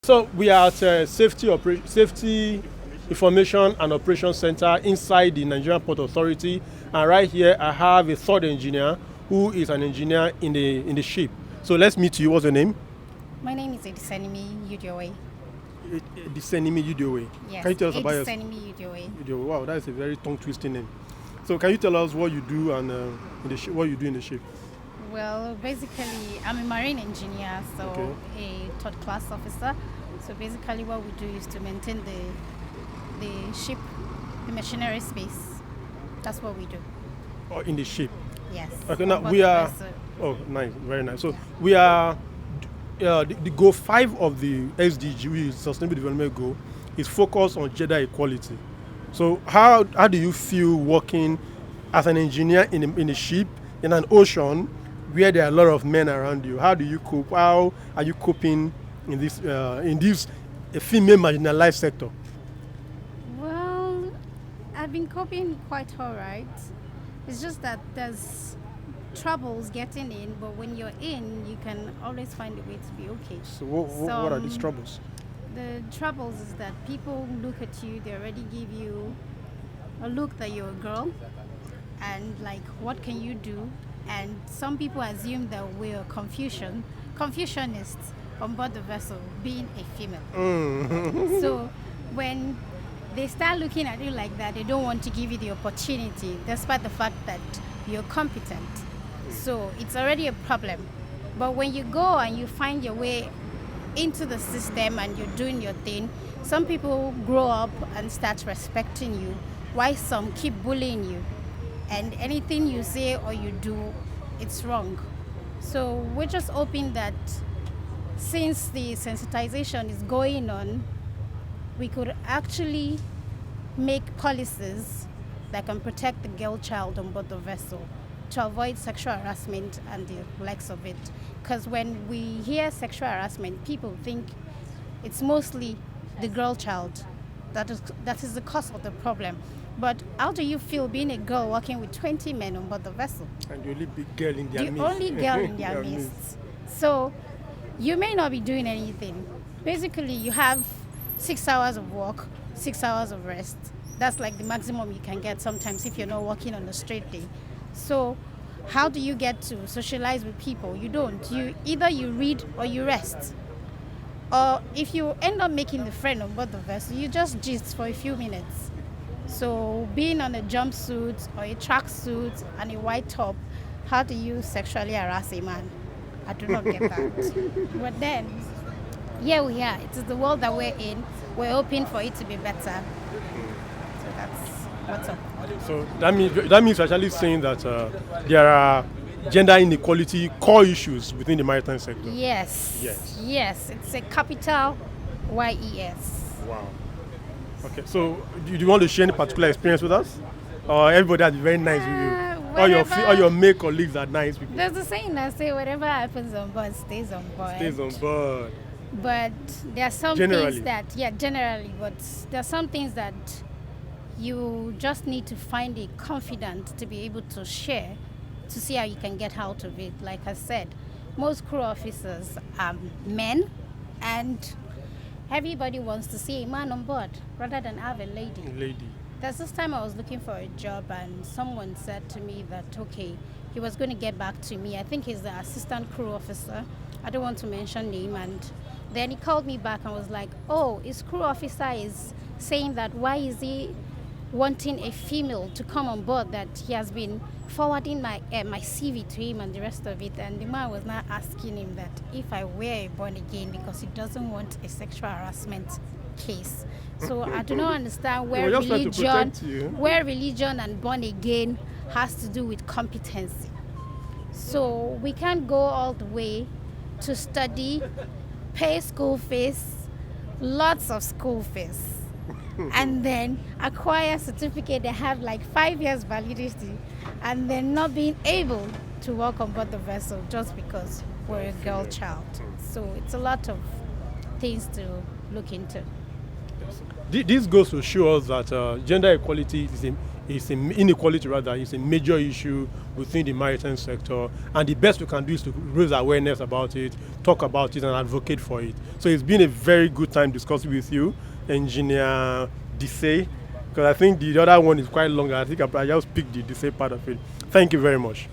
So we are at Safety Information and Operations Center inside the Nigerian Port Authority, and right here I have a third engineer who is an engineer in the ship. So let's meet you. What's your name? My name is Edisenimi Udiowe. Edisenimi Udiowe. Yes. Can you tell us about yourself? Edisenimi Udiowe. Udiowe. Wow, that is a very tongue-twisting name. So can you tell us what you do and what you do in the ship? Well, basically, I'm a marine engineer, so Okay. a third class officer. So basically, what we do is to maintain the ship, the machinery space. That's what we do. Or in the ship? Yes. Okay, now On board we the are. vessel. Oh, nice, very nice. So Yeah. we are. The goal 5 of the SDG, which is Sustainable Development Goal, is focused on gender equality. So how do you feel working as an engineer in a ship in an ocean where there are a lot of men around you? How do you cope? How are you coping in this female marginalized sector? Well, I've been coping quite all right. It's just that there's troubles getting in, but when you're in, you can always find a way to be okay. So what are these troubles? The troubles is that people look at you, they already give you a look that you're a girl, and like, what can you do? And some people assume that we're confucianists on board the vessel, being a female. So when they start looking at you like that, they don't want to give you the opportunity, despite the fact that you're competent. So it's already a problem. But when you go and you find your way into the system and you're doing your thing, some people grow up and start respecting you, while some keep bullying you. And anything you say or you do, it's wrong. So we're just hoping that since the sensitization is going on, we could actually make policies that can protect the girl child on board the vessel to avoid sexual harassment and the likes of it. Because when we hear sexual harassment, people think it's mostly the girl child that is the cause of the problem. But how do you feel being a girl working with 20 men on board the vessel? And the only big girl in their midst. The only girl in their midst. So you may not be doing anything. Basically, you have 6 hours of work, 6 hours of rest. That's like the maximum you can get sometimes if you're not working on a straight day. So how do you get to socialize with people? You don't. Either you read or you rest. Or if you end up making the friend on board the vessel, you just gist for a few minutes. So being on a jumpsuit or a tracksuit and a white top, how do you sexually harass a man? I do not get that. But then, here we are. It is the world that we're in. We're hoping for it to be better. So that's what's up. So that means you're actually saying that there are gender inequality core issues within the maritime sector. Yes. Yes. Yes. It's a capital YES. Wow. Okay. So do you want to share any particular experience with us? Or everybody has been very nice with you? All your male colleagues are nice people. There's a saying that say whatever happens on board stays on board. Stays on board. But there are some Generally. things that, generally, but there are some things that you just need to find a confidant to be able to share to see how you can get out of it. Like I said, most crew officers are men, and everybody wants to see a man on board rather than have a lady. There's this time I was looking for a job and someone said to me that, okay, he was going to get back to me. I think he's the assistant crew officer. I don't want to mention name. And then he called me back and was like, oh, his crew officer is saying that why is he wanting a female to come on board, that he has been forwarding my CV to him and the rest of it. And the man was now asking him that if I were a born again, because he doesn't want a sexual harassment case. So I do not understand where religion and born again has to do with competency. So we can't go all the way to study, pay school fees, lots of school fees, and then acquire a certificate that have like 5 years validity, and then not being able to work on board the vessel just because we're a girl child. So it's a lot of things to look into. This goes to show us that gender equality inequality rather is a major issue within the maritime sector, and the best we can do is to raise awareness about it, talk about it, and advocate for it. So it's been a very good time discussing with you, Engineer Dise, because I think the other one is quite long. I think I just picked the Dise part of it. Thank you very much.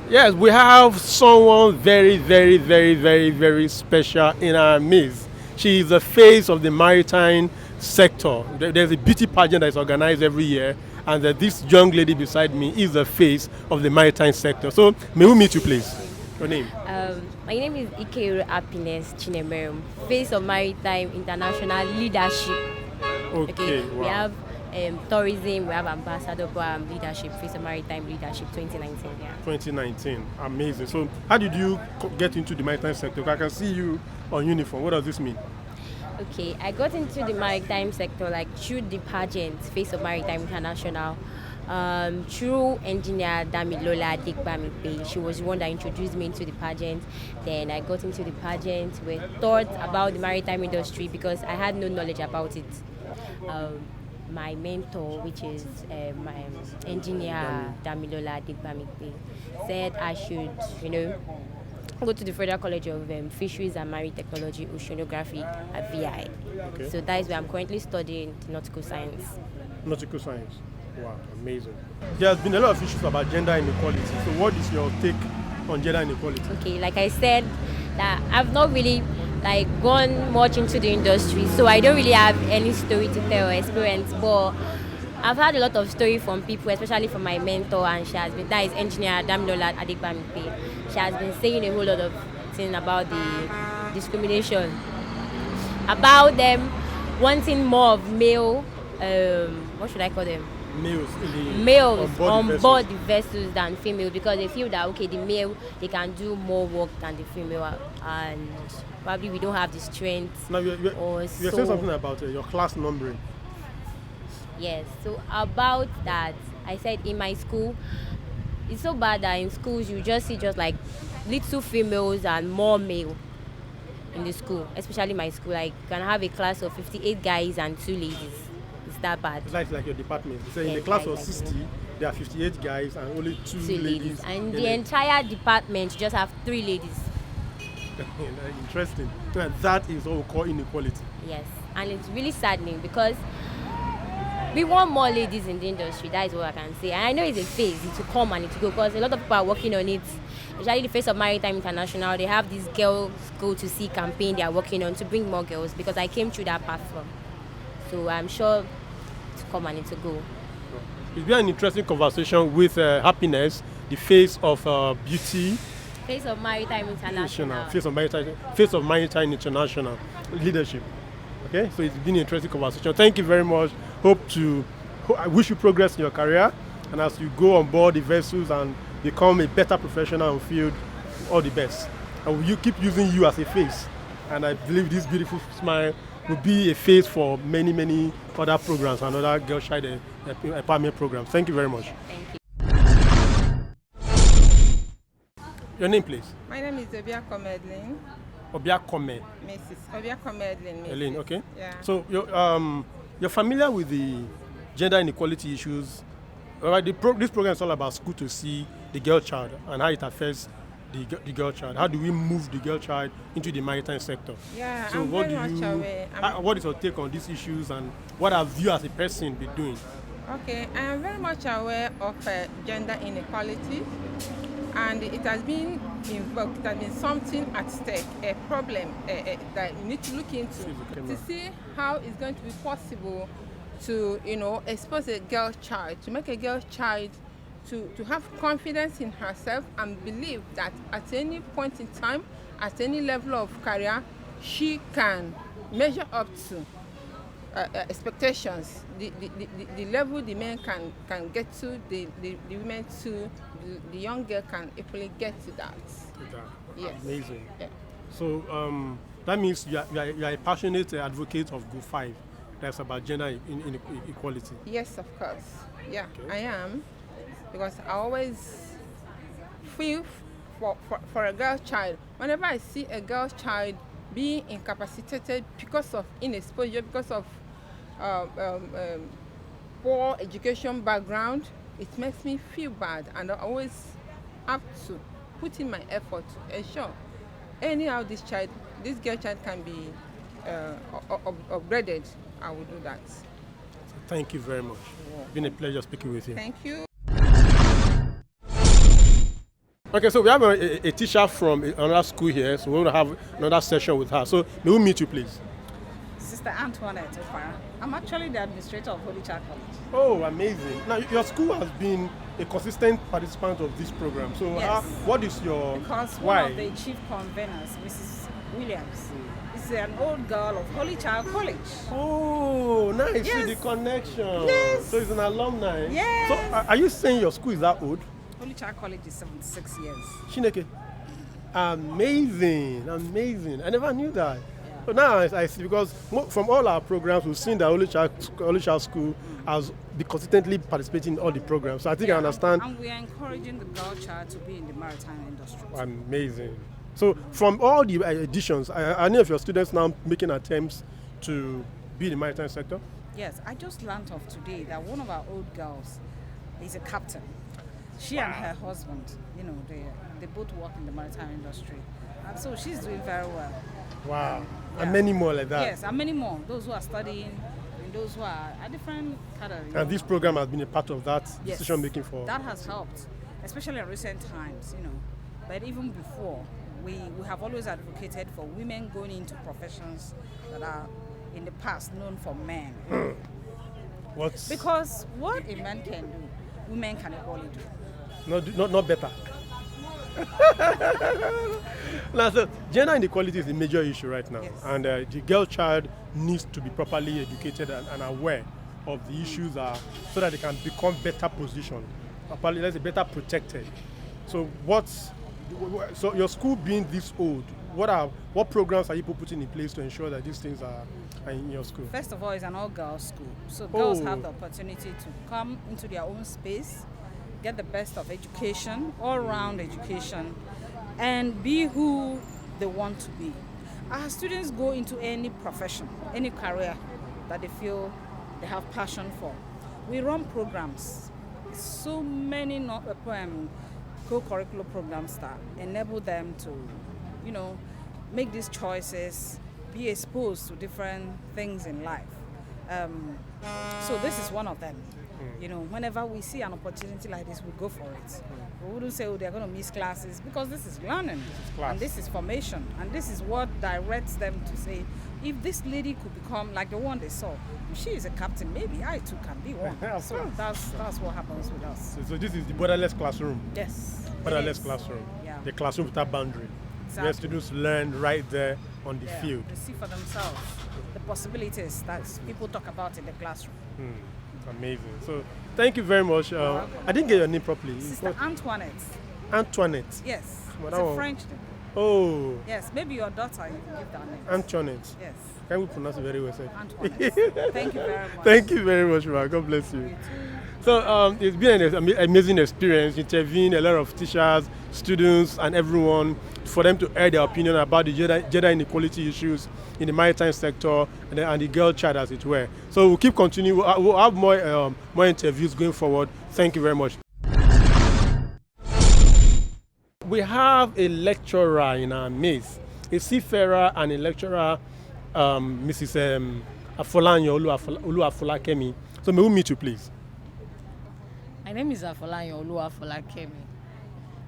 Yes, we have someone very, very, very, very, very special in our midst. She is the face of the maritime sector. There's a beauty pageant that is organized every year, and this young lady beside me is the face of the maritime sector. So, may we meet you, please? Your name? My name is Ikeru Happiness Chinemerum, face of Maritime International Leadership. Okay, wow. We have tourism, we have ambassador program leadership, face of Maritime Leadership 2019. Yeah. 2019, amazing. So, how did you get into the maritime sector? I can see you on uniform. What does this mean? Okay, I got into the maritime sector like through the pageant, face of Maritime International. Through engineer Damilola Digbamipe. She was the one that introduced me into the pageant. Then I got into the pageant. We thought about the maritime industry because I had no knowledge about it. My mentor, which is my engineer Damilola Digbamipe, said I should, go to the Federal College of Fisheries and Marine Technology, Oceanography at VI. Okay. So that is where I'm currently studying nautical science. Nautical science. Wow, amazing. There has been a lot of issues about gender inequality. So what is your take on gender inequality? Okay, like I said, that I've not really gone much into the industry, so I don't really have any story to tell or experience, but I've had a lot of story from people, especially from my mentor, and that is engineer Damilola Adegbamipe. She has been saying a whole lot of things about the discrimination, about them wanting more of male, what should I call them? Males on board the vessels than female, because they feel that the male, they can do more work than the female, and probably we don't have the strength. Now you're saying something about your class numbering. Yes, so about that, I said in my school, it's so bad that in schools you just see little females and more male in the school, especially my school. You can have a class of 58 guys and 2 ladies. It's that bad. It's like your department. So in Yes, the class of 60, there are 58 guys and only 2 ladies. And the entire department just have 3 ladies. Interesting. That is what we call inequality. Yes, and it's really saddening because we want more ladies in the industry. That is what I can say. And I know it's a phase, it will come and it will go, because a lot of people are working on it. Especially the face of Maritime International, they have this Girls Go to Sea campaign they are working on to bring more girls, because I came through that platform. So I'm sure to come and it will go. It's been an interesting conversation with Happiness, the face of beauty. Face of Maritime International. Face of Maritime International leadership. Okay, so it's been an interesting conversation. Thank you very much. I wish you progress in your career, and as you go on board the vessels and become a better professional and field, all the best. And you keep using you as a face, and I believe this beautiful smile will be a face for many, many other programs and other girl child empowerment programs. Thank you very much. Thank you. Your name, please? My name is Obiako Medlin. Obiakome. Mrs. Obiako Medlin. Mrs. Elaine, okay. Yeah. So you're familiar with the gender inequality issues. Right, this program is all about school to see the girl child and how it affects the girl child. How do we move the girl child into the maritime sector? Yeah, So I'm what very much aware. what is your take on these issues, and what have you as a person been doing? Okay, I am very much aware of gender inequality, and it has been invoked. It has been something at stake, a problem that you need to look into to see how it's going to be possible to, expose a girl child, to make a girl child to have confidence in herself and believe that at any point in time, at any level of career, she can measure up to expectations, the level the men can get to, the women to, the young girl can equally get to that. Yes. Amazing. Yeah. So that means you are a passionate advocate of Go 5. That's about gender inequality. Yes, of course. Yeah, Okay. I am, because I always feel for a girl child. Whenever I see a girl child being incapacitated because of inexposure, because of um, um, um, poor education background, it makes me feel bad, and I always have to put in my effort to ensure anyhow this girl child can be upgraded. I will do that. Thank you very much. It's been a pleasure speaking with you. Thank you. Okay, so we have a teacher from another school here, so we're going to have another session with her. So may we meet you, please? Sister Antoinette Ofara. I'm actually the administrator of Holy Child College. Oh, amazing. Now, your school has been a consistent participant of this program. So Yes. what is your... Because why? one of the chief conveners, Mrs. Williams, is an old girl of Holy Child College. Oh, nice. Yes. See the connection. Yes. So it's an alumni. Yes. So are you saying your school is that old? Holy Child College is 76 years. Shineke. Amazing. I never knew that. So now I see, because from all our programs, we've seen that Holy Child School has been consistently participating in all the programs. So I think I understand. And we are encouraging the girl child to be in the maritime industry. Amazing. So from all the editions, are any of your students now making attempts to be in the maritime sector? Yes, I just learned of today that one of our old girls is a captain. She and her husband, they both work in the maritime industry. And so she's doing very well. Wow. Yeah. And many more like that. Yes, and many more. Those who are studying and those who are at different categories. And this program has been a part of that Yes, decision making for... that has helped, especially in recent times, But even before, we have always advocated for women going into professions that are in the past known for men. What's... Because what a man can do, women can equally do. Not better. Now, so gender inequality is a major issue right now, Yes. and the girl child needs to be properly educated and aware of the issues so that they can become better positioned, properly, let's say better protected. So so your school being this old, what programs are you putting in place to ensure that these things are in your school? First of all, it's an all-girls school, so girls Oh. have the opportunity to come into their own space, get the best of education, all-round education, and be who they want to be. Our students go into any profession, any career that they feel they have passion for. We run programs, so many co-curricular programs that enable them to, make these choices, be exposed to different things in life. So this is one of them. Whenever we see an opportunity like this, we go for it. We wouldn't say, they're going to miss classes, because this is learning, and this is formation, and this is what directs them to say, if this lady could become like the one they saw, if she is a captain, maybe I too can be one. So that's what happens with us. So this is the borderless classroom. Yes. Borderless it is. classroom. Yeah. The classroom without boundary. Exactly. Where students learn right there on the Yeah, field. they see for themselves the possibilities that people talk about in the classroom. Amazing. So thank you very much. I didn't get your name properly. Sister Antoinette. Antoinette. Yes. Well, It's that a one- French name. Oh, Yes, maybe your daughter, you can give that name. Antoinette. Yes, Can we pronounce it very well, sir? Antoinette. Thank you very much. Thank you very much, man. God bless you. You too. So it's been an amazing experience interviewing a lot of teachers, students, and everyone for them to air their opinion about the gender inequality issues in the maritime sector and the girl child, as it were. So we'll keep continuing. We'll have more interviews going forward. Thank you very much. We have a lecturer in our midst, a seafarer and a lecturer, Mrs. Afolanyo Oluwafolakemi. So may we meet you, please? My name is Afolanyo Oluwafolakemi.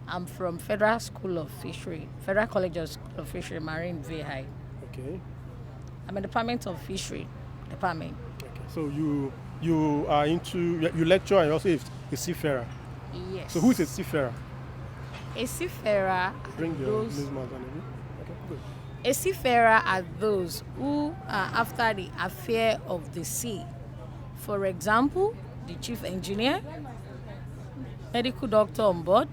I'm from Federal School of Fishery, Federal College of Fishery, Marine VI. Okay. I'm in the Department of Fishery Department. Okay. So you are you lecture and also a seafarer. Yes. So who is a seafarer? A seafarer? Bring your those, news mouth on it. Okay, good. A seafarer are those who are after the affair of the sea. For example, the chief engineer, medical doctor on board,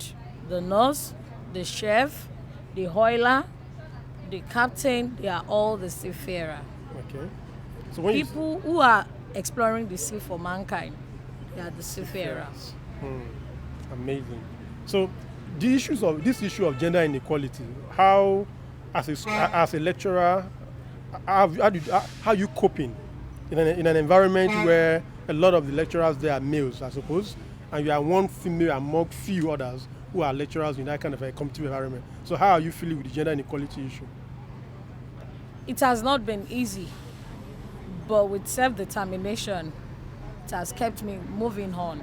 the nurse, the chef, the oiler, the captain, they are all the seafarer. Okay. So when People who are exploring the sea for mankind, they are the seafarers. Amazing. So this issue of gender inequality, how as a lecturer, how are you coping in an environment where a lot of the lecturers there are males, I suppose, and you are one female among few others who are lecturers in that kind of a competitive environment. So how are you feeling with the gender inequality issue? It has not been easy, but with self-determination, it has kept me moving on.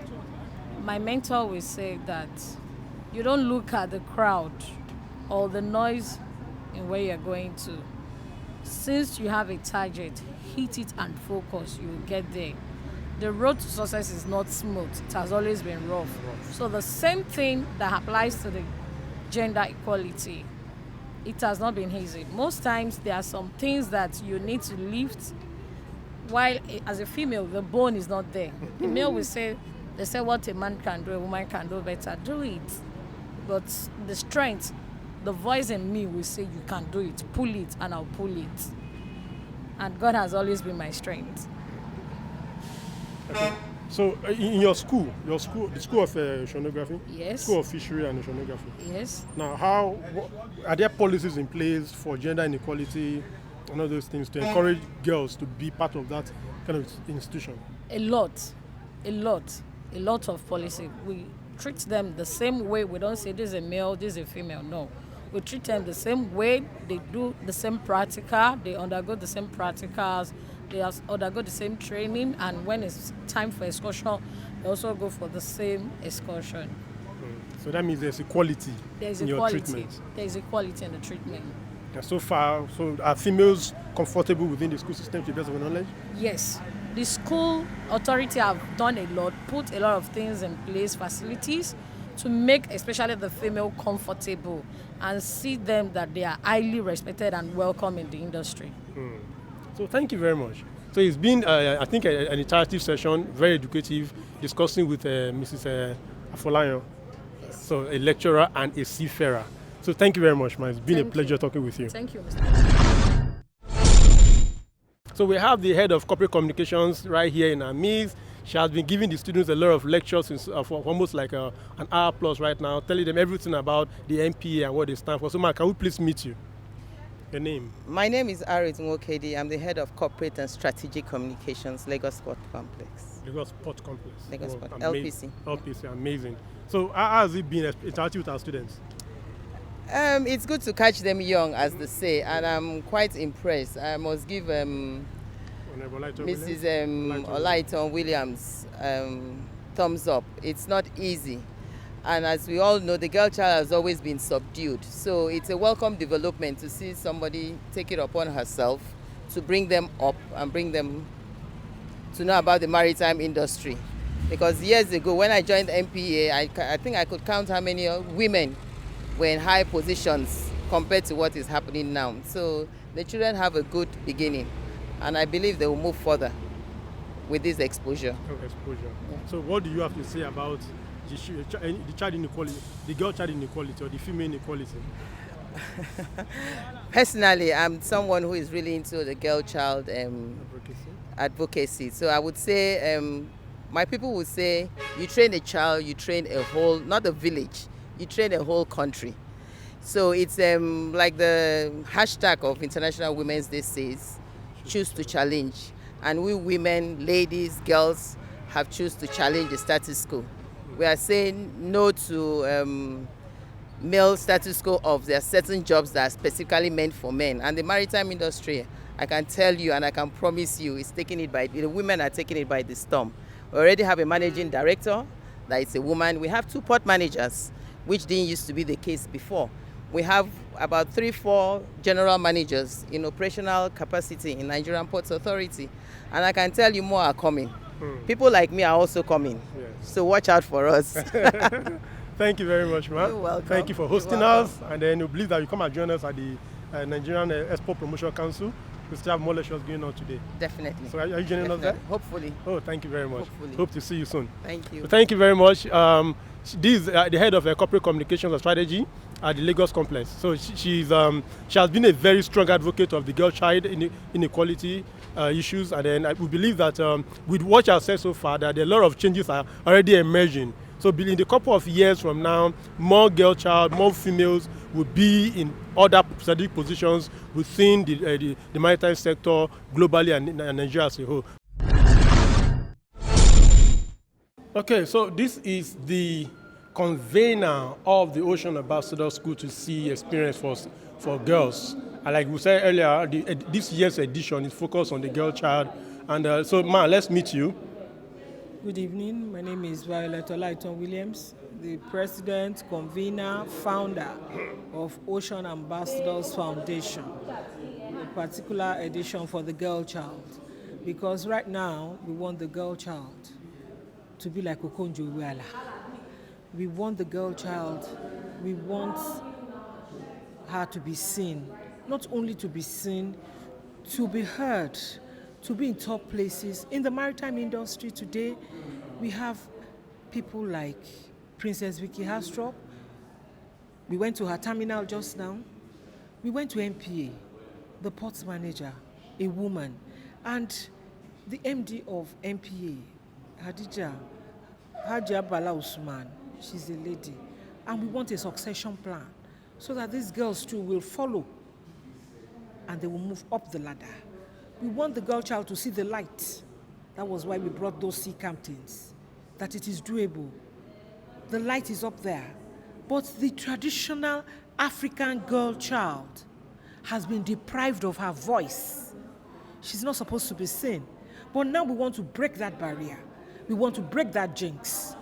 My mentor will say that you don't look at the crowd or the noise in where you're going to. Since you have a target, hit it and focus, you will get there. The road to success is not smooth. It has always been rough. So the same thing that applies to the gender equality, it has not been easy. Most times there are some things that you need to lift, while as a female, the bone is not there. The male will say, they say what a man can do, a woman can do better. Do it. But the strength, the voice in me will say, you can do it. Pull it, and I'll pull it. And God has always been my strength. Okay. So in your school, the school of oceanography, Yes. school of fishery and oceanography. Yes. Now, are there policies in place for gender inequality and all those things to encourage girls to be part of that kind of institution? A lot of policy. We treat them the same way. We don't say this is a male, this is a female. No, we treat them the same way. They do the same practical. They undergo the same practicals. They undergo the same training. And when it's time for excursion, they also go for the same excursion. So that means there's equality in your treatment. There's equality in the treatment. And so far, so are females comfortable within the school system to the best of your knowledge? Yes. The school authority have done a lot, put a lot of things in place, facilities, to make especially the female comfortable and see them that they are highly respected and welcome in the industry. So thank you very much. So it's been, I think, an interactive session, very educative, discussing with Mrs. Afolayan, so a lecturer and a seafarer. So thank you very much, man. It's been a pleasure talking with you. Thank you, Mr. So we have the head of corporate communications right here in our midst. She has been giving the students a lot of lectures for almost like an hour plus right now, telling them everything about the MPA and what they stand for. So, ma, can we please meet you? Your name? My name is Arit Nwokedi. I'm the head of corporate and strategic communications, Lagos Port Complex. Lagos Port Complex. Lagos Port, LPC. LPC. LPC, amazing. So how has it been interacting with our students? It's good to catch them young, as they say, and I'm quite impressed. I must give Mrs. Olaiton Williams thumbs up. It's not easy. And as we all know, the girl child has always been subdued. So it's a welcome development to see somebody take it upon herself to bring them up and bring them to know about the maritime industry. Because years ago, when I joined MPA, I think I could count how many women were in high positions compared to what is happening now. So the children have a good beginning, and I believe they will move further with this exposure. Yeah. So what do you have to say about the child inequality, the girl child inequality or the female inequality? Personally, I'm someone who is really into the girl child advocacy. So I would say, my people would say, you train a child, you train a whole, not a village, you train a whole country. So it's like the hashtag of International Women's Day says, choose to challenge. And we women, ladies, girls have choose to challenge the status quo. We are saying no to male status quo of there are certain jobs that are specifically meant for men. And the maritime industry, I can tell you and I can promise you, is taking it by, the women are taking it by the storm. We already have a managing director that is a woman. We have 2 port managers, which didn't used to be the case before. We have about 3-4 general managers in operational capacity in Nigerian Ports Authority. And I can tell you more are coming. People like me are also coming. Yes. So watch out for us. Thank you very much, ma'am. You're welcome. Thank you for hosting us. And then we believe that you come and join us at the Nigerian Export Promotion Council. We still have more lectures going on today. Definitely. So are you joining us there? Hopefully. Oh, thank you very much. Hopefully. Hope to see you soon. Thank you. So thank you very much. This is the head of corporate communications and strategy at the Lagos complex. So she has been a very strong advocate of the girl child inequality issues, and then we believe that with what she has said so far, that a lot of changes are already emerging. So in a couple of years from now, more girl child, more females will be in other strategic positions within the maritime sector globally and Nigeria as a whole. Okay, so this is the convener of the Ocean Ambassador School to Sea experience for girls. And like we said earlier, this year's edition is focused on the girl child. And so, Ma, let's meet you. Good evening. My name is Violet Olaiton Williams, the president, convener, founder of Ocean Ambassadors Foundation, a particular edition for the girl child. Because right now, we want the girl child to be like Okonjo Iweala. We want the girl child, we want her to be seen, not only to be seen, to be heard, to be in top places. In the maritime industry today, we have people like Princess Vicky Hastrop. We went to her terminal just now. We went to MPA, the ports manager, a woman, and the MD of MPA, Hadija Hajia Bala Usman. She's a lady. And we want a succession plan so that these girls too will follow and they will move up the ladder. We want the girl child to see the light. That was why we brought those sea captains, that it is doable. The light is up there. But the traditional African girl child has been deprived of her voice. She's not supposed to be seen. But now we want to break that barrier. We want to break that jinx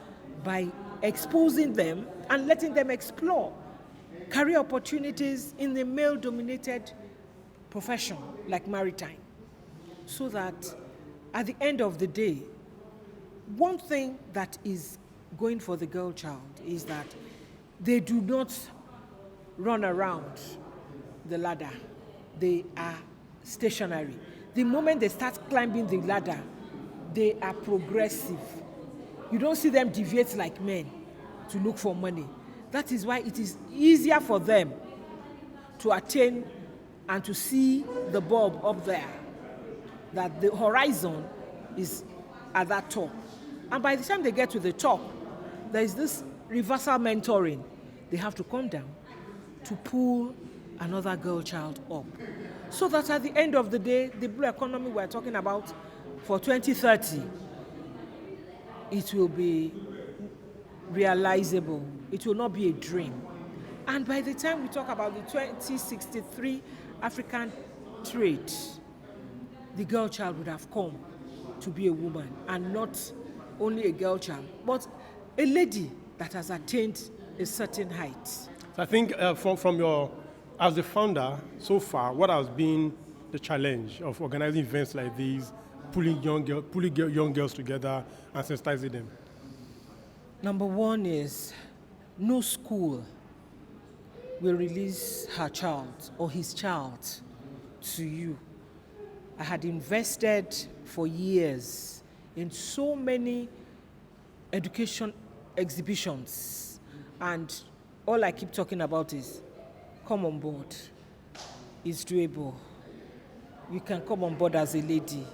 by exposing them and letting them explore career opportunities in the male-dominated profession like maritime. So that at the end of the day, one thing that is going for the girl child is that they do not run around the ladder. They are stationary. The moment they start climbing the ladder, they are progressive. You don't see them deviate like men to look for money. That is why it is easier for them to attain and to see the bulb up there, that the horizon is at that top. And by the time they get to the top, there is this reversal mentoring. They have to come down to pull another girl child up. So that at the end of the day, the blue economy we're talking about for 2030, it will be realizable. It will not be a dream. And by the time we talk about the 2063 African trade, the girl child would have come to be a woman, and not only a girl child, but a lady that has attained a certain height. So I think from your, as the founder so far, what has been the challenge of organizing events like these, pulling young girls together and sensitizing them? Number one is no school will release her child or his child to you. I had invested for years in so many education exhibitions, and all I keep talking about is come on board. It's doable. You can come on board as a lady.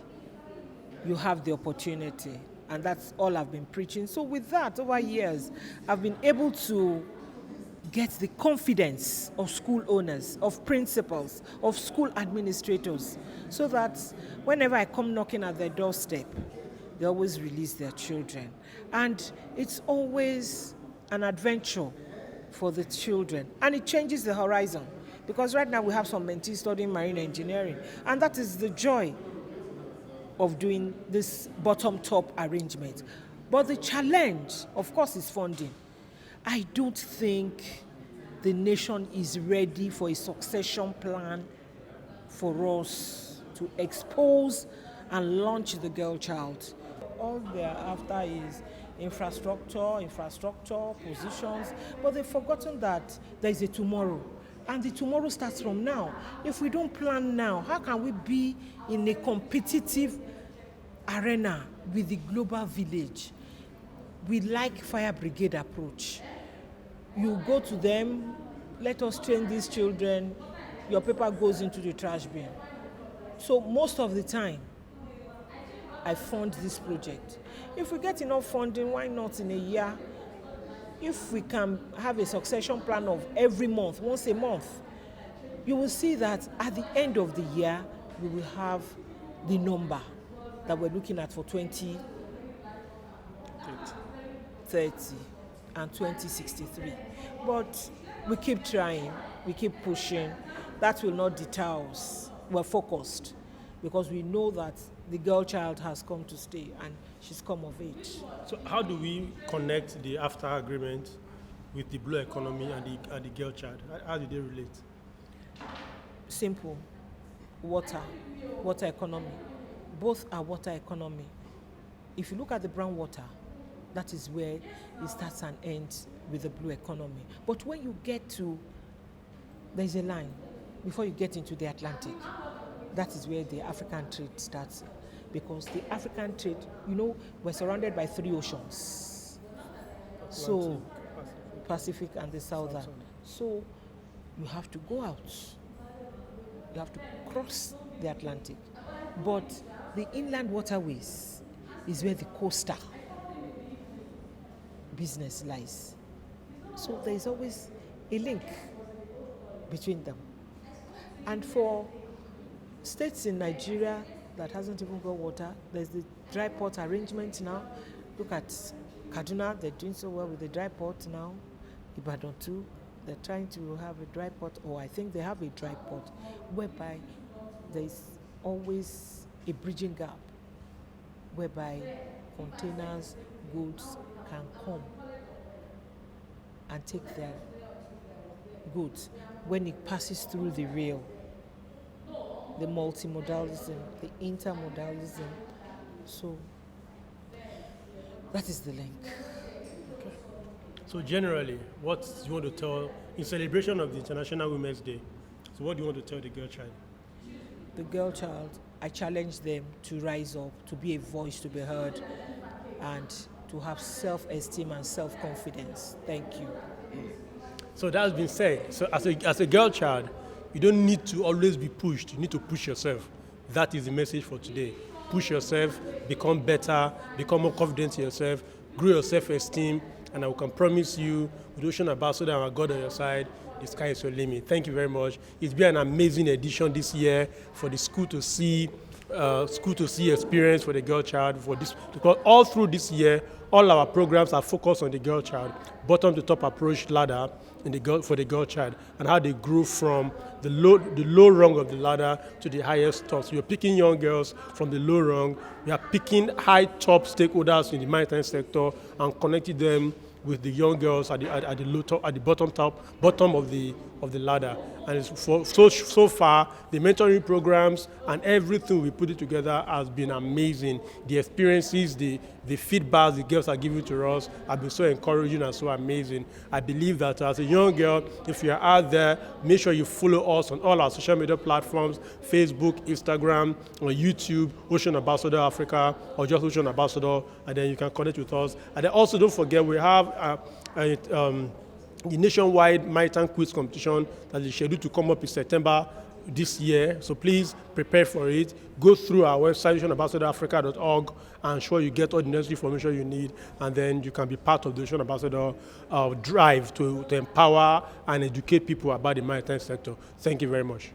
You have the opportunity, and that's all I've been preaching. So with that, over years, I've been able to get the confidence of school owners, of principals, of school administrators, so that whenever I come knocking at their doorstep, they always release their children. And it's always an adventure for the children, and it changes the horizon. Because right now we have some mentees studying marine engineering, and that is the joy of doing this bottom-top arrangement. But the challenge, of course, is funding. I don't think the nation is ready for a succession plan for us to expose and launch the girl child. All they're after is infrastructure, positions, but they've forgotten that there is a tomorrow. And the tomorrow starts from now. If we don't plan now, how can we be in a competitive arena with the global village? We like fire brigade approach. You go to them, let us train these children, your paper goes into the trash bin. So most of the time, I fund this project. If we get enough funding, why not in a year? If we can have a succession plan of every month, once a month, you will see that at the end of the year, we will have the number that we're looking at for 20. 2030 and 2063. But we keep trying, we keep pushing. That will not deter us. We're focused because we know that the girl child has come to stay and she's come of age. So how do we connect the AFTA agreement with the blue economy and the girl child? How do they relate? Simple. Water economy. Both are water economy. If you look at the brown water, that is where it starts and ends with the blue economy. But when you get to, there's a line before you get into the Atlantic. That is where the African trade starts. Because the African trade, we're surrounded by 3 oceans. So, Pacific and the Southern. So, you have to go out. You have to cross the Atlantic. But the inland waterways is where the coastal business lies. So there is always a link between them. And for states in Nigeria that hasn't even got water, there's the dry port arrangement now. Look at Kaduna, they're doing so well with the dry port now. Ibadan too, they're trying to have a dry port, or I think they have a dry port, whereby there's always a bridging gap, whereby containers, goods can come and take their goods when it passes through the rail. The multimodalism, the intermodalism. So that is the link. Okay. So generally, what do you want to tell in celebration of the International Women's Day? So what do you want to tell the girl child? The girl child, I challenge them to rise up, to be a voice to be heard, and to have self-esteem and self-confidence. Thank you. So that's been said. So as a girl child, you don't need to always be pushed. You need to push yourself. That is the message for today. Push yourself, become better, become more confident in yourself, grow your self-esteem, and I can promise you, with Ocean Ambassador and our God on your side, the sky is your limit. Thank you very much. It's been an amazing edition this year for the school to see experience for the girl child. Because all through this year, all our programs are focused on the girl child, bottom to top approach ladder for the girl child, and how they grew from the low rung of the ladder to the highest top. So you're picking young girls from the low rung. We are picking high top stakeholders in the maritime sector and connecting them with the young girls at the low top, at the bottom of the ladder. And so far, the mentoring programs and everything we put it together has been amazing. The experiences, the feedback the girls are giving to us have been so encouraging and so amazing. I believe that as a young girl, if you're out there, make sure you follow us on all our social media platforms, Facebook, Instagram, or YouTube, Ocean Ambassador Africa, or just Ocean Ambassador, and then you can connect with us. And then also don't forget, we have the nationwide maritime quiz competition that is scheduled to come up in September this year. So please prepare for it. Go through our website, oceanambassadorafrica.org, and ensure you get all the necessary information you need, and then you can be part of the Ocean Ambassador drive to empower and educate people about the maritime sector. Thank you very much.